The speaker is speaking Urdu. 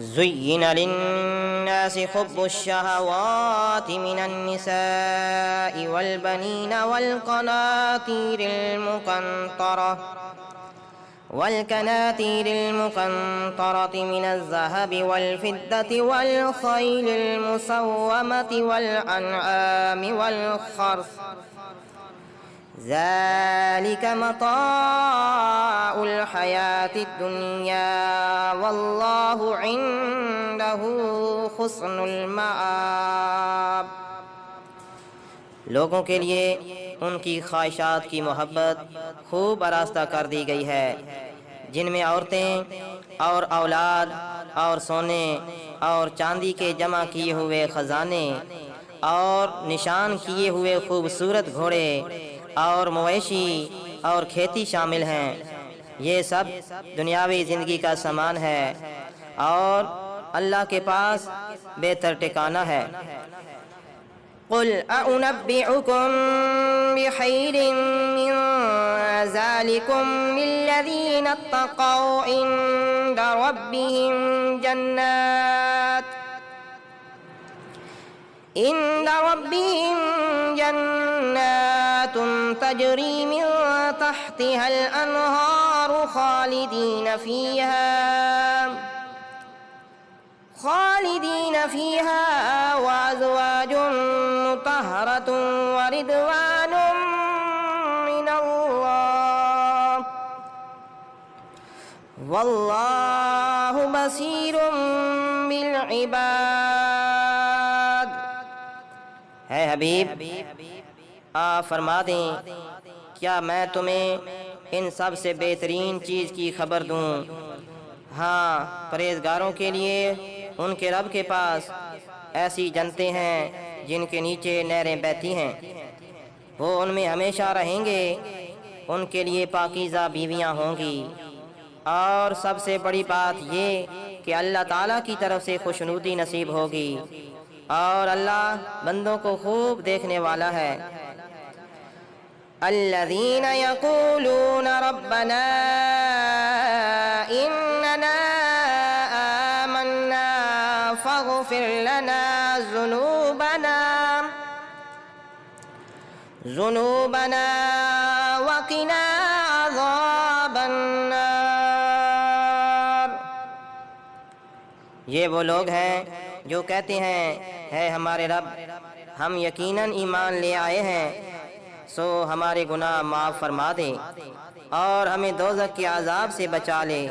زين للناس حب الشهوات من النساء والبنين والقناطير المقنطرة من الذهب والفضة والخيل المسومة والأنعام والحرث ذلك متاع الحياة الدنيا والله عنده حسن المآب۔ لوگوں کے لیے ان کی خواہشات کی محبت خوب آراستہ کر دی گئی ہے، جن میں عورتیں اور اولاد اور سونے اور چاندی کے جمع کیے ہوئے خزانے اور نشان کیے ہوئے خوبصورت گھوڑے اور مویشی اور کھیتی شامل ہیں۔ یہ سب دنیاوی زندگی کا سامان ہے اور اللہ کے پاس بہتر ٹھکانہ ہے۔ قل أنبئكم بخير من ذلكم للذين اتقوا عند ربهم جنات تجري من تحتها الأنهار خالدين فيها وأزواج مطهرة ورضوان من الله والله بصير بالعباد۔ اے حبیب، آپ فرما دیں، کیا میں تمہیں ان سب سے بہترین چیز کی خبر دوں؟ ہاں، پرہیزگاروں کے لیے ان کے رب کے پاس ایسی جنتیں ہیں جن کے نیچے نہریں بہتی ہیں، وہ ان میں ہمیشہ رہیں گے، ان کے لیے پاکیزہ بیویاں ہوں گی، اور سب سے بڑی بات یہ کہ اللہ تعالیٰ کی طرف سے خوشنودی نصیب ہوگی، اور اللہ بندوں کو خوب دیکھنے والا ہے۔ الذين يقولون ربنا إننا آمنا فاغفر لنا ذنوبنا وقنا عذاب النار۔ یہ وہ لوگ ہیں جو کہتے ہیں، ہے ہمارے رب، ہم یقیناً ایمان لے آئے ہیں، سو ہمارے گناہ معاف فرما دے اور ہمیں دوزخ کے عذاب سے بچا لے۔